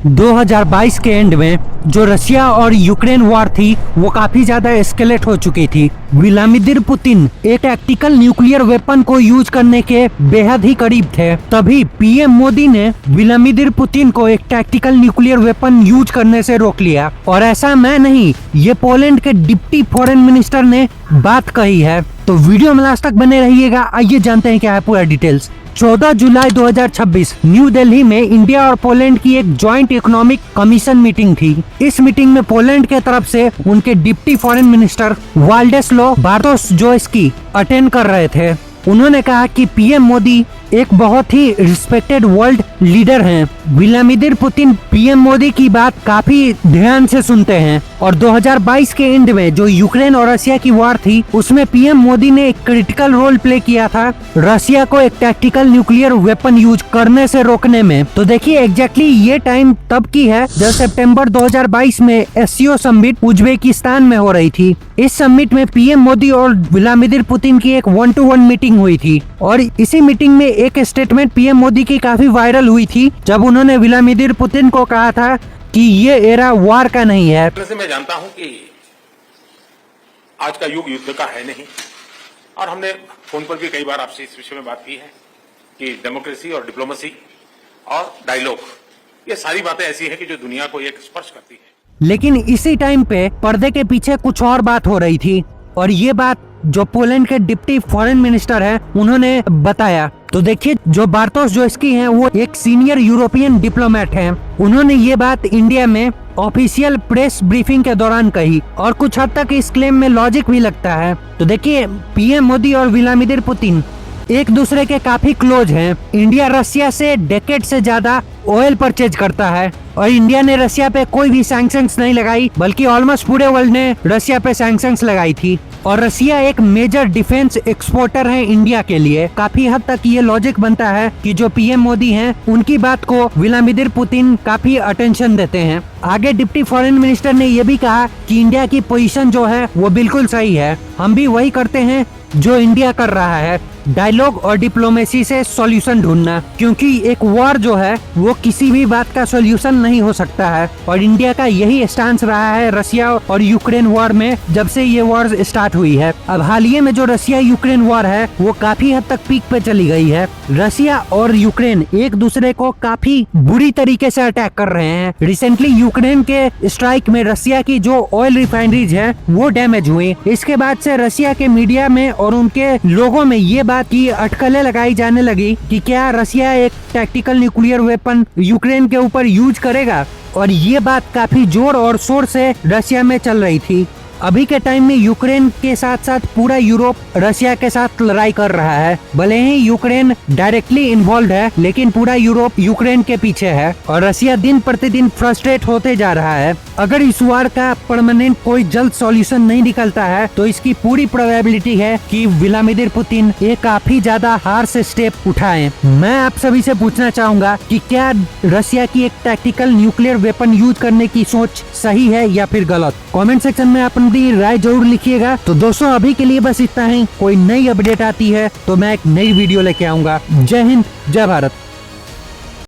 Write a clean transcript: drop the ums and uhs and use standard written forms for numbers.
2022 के एंड में जो रशिया और यूक्रेन वॉर थी वो काफी ज्यादा एस्केलेट हो चुकी थी। व्लादिमीर पुतिन एक टैक्टिकल न्यूक्लियर वेपन को यूज करने के बेहद ही करीब थे। तभी पीएम मोदी ने व्लादिमीर पुतिन को एक टैक्टिकल न्यूक्लियर वेपन यूज करने से रोक लिया। और ऐसा मैं नहीं, ये पोलैंड के डिप्टी फॉरेन मिनिस्टर ने बात कही है। तो वीडियो में लास्ट तक बने रहिएगा। आइए जानते हैं क्या है पूरा डिटेल्स। 14 जुलाई 2026 न्यू दिल्ली में इंडिया और पोलैंड की एक जॉइंट इकोनॉमिक कमीशन मीटिंग थी। इस मीटिंग में पोलैंड के तरफ से उनके डिप्टी फॉरेन मिनिस्टर वाल्डेस्लो बार्तोशजोस्की अटेंड कर रहे थे। उन्होंने कहा कि पीएम मोदी एक बहुत ही रिस्पेक्टेड वर्ल्ड लीडर हैं। व्लादिमीर पुतिन पीएम मोदी की बात काफी ध्यान से सुनते हैं और 2022 के एंड में जो यूक्रेन और रशिया की वॉर थी उसमें पीएम मोदी ने एक क्रिटिकल रोल प्ले किया था रशिया को एक टैक्टिकल न्यूक्लियर वेपन यूज करने से रोकने में। तो देखिए एग्जैक्टली ये टाइम तब की है जब सितंबर 2022 में एससीओ समिट उज्बेकिस्तान में हो रही थी। इस समिट में पीएम मोदी और व्लादिमीर पुतिन की एक 1-to-1 मीटिंग हुई थी और इसी मीटिंग में एक स्टेटमेंट पीएम मोदी की काफी वायरल हुई थी जब उन्होंने व्लादिमीर पुतिन को कहा था कि ये एरा वार का नहीं है। मैं जानता हूं कि आज का युग युद्ध का है नहीं और हमने फोन पर भी कई बार आपसे इस विषय में बात की है कि डेमोक्रेसी और डिप्लोमेसी और डायलॉग ये सारी बातें ऐसी है कि जो दुनिया को एक स्पर्श करती है। लेकिन इसी टाइम पे पर्दे के पीछे कुछ और बात हो रही थी और ये बात जो पोलैंड के डिप्टी फॉरेन मिनिस्टर हैं उन्होंने बताया। तो देखिए जो बार्तोशजोस्की हैं वो एक सीनियर यूरोपियन डिप्लोमेट हैं। उन्होंने ये बात इंडिया में ऑफिशियल प्रेस ब्रीफिंग के दौरान कही और कुछ हद तक इस क्लेम में लॉजिक भी लगता है। तो देखिए पीएम मोदी और व्लादिमीर पुतिन एक दूसरे के काफी क्लोज हैं। इंडिया रशिया से डेकेड से ज्यादा ऑयल परचेज करता है और इंडिया ने रशिया पे कोई भी सैंक्शंस नहीं लगाई बल्कि ऑलमोस्ट पूरे वर्ल्ड ने रशिया पे सैंक्शंस लगाई थी। और रशिया एक मेजर डिफेंस एक्सपोर्टर है इंडिया के लिए। काफी हद तक ये लॉजिक बनता है कि जो पीएम मोदी हैं उनकी बात को व्लादिमीर पुतिन काफी अटेंशन देते हैं। आगे डिप्टी फॉरेन मिनिस्टर ने ये भी कहा कि इंडिया की पोजीशन जो है वो बिल्कुल सही है। हम भी वही करते हैं जो इंडिया कर रहा है, डायलॉग और डिप्लोमेसी से सॉल्यूशन ढूंढना, क्योंकि एक वॉर जो है वो किसी भी बात का सॉल्यूशन नहीं हो सकता है। और इंडिया का यही स्टांस रहा है रशिया और यूक्रेन वॉर में जब से ये वॉर स्टार्ट हुई है। अब हालिया में जो रशिया यूक्रेन वॉर है वो काफी हद तक पीक पे चली गई है। रशिया और यूक्रेन एक दूसरे को काफी बुरी तरीके से अटैक कर रहे हैं। रिसेंटली यूक्रेन के स्ट्राइक में रशिया की जो ऑयल रिफाइनरीज है वो डैमेज हुई। इसके बाद से रशिया के मीडिया में और उनके लोगों में ये बात की अटकलें लगाई जाने लगी कि क्या रशिया एक टैक्टिकल न्यूक्लियर वेपन यूक्रेन के ऊपर यूज करेगा। और ये बात काफी जोर और शोर से रशिया में चल रही थी। अभी के टाइम में यूक्रेन के साथ साथ पूरा यूरोप रशिया के साथ लड़ाई कर रहा है। भले ही यूक्रेन डायरेक्टली इन्वॉल्व है लेकिन पूरा यूरोप यूक्रेन के पीछे है और रशिया दिन प्रतिदिन फ्रस्ट्रेट होते जा रहा है। अगर इस वार का परमानेंट कोई जल्द सॉल्यूशन नहीं निकलता है तो इसकी पूरी प्रोबेबिलिटी है कि व्लादिमीर पुतिन एक काफी ज्यादा हार्श स्टेप उठाएं। मैं आप सभी से पूछना चाहूंगा कि क्या रशिया की एक टैक्टिकल न्यूक्लियर वेपन यूज करने की सोच सही है या फिर गलत। कमेंट सेक्शन में अपनी राय जरूर लिखिएगा। तो दोस्तों अभी के लिए बस इतना ही। कोई नई अपडेट आती है तो मैं एक नई वीडियो लेके आऊंगा। जय हिंद, जय भारत।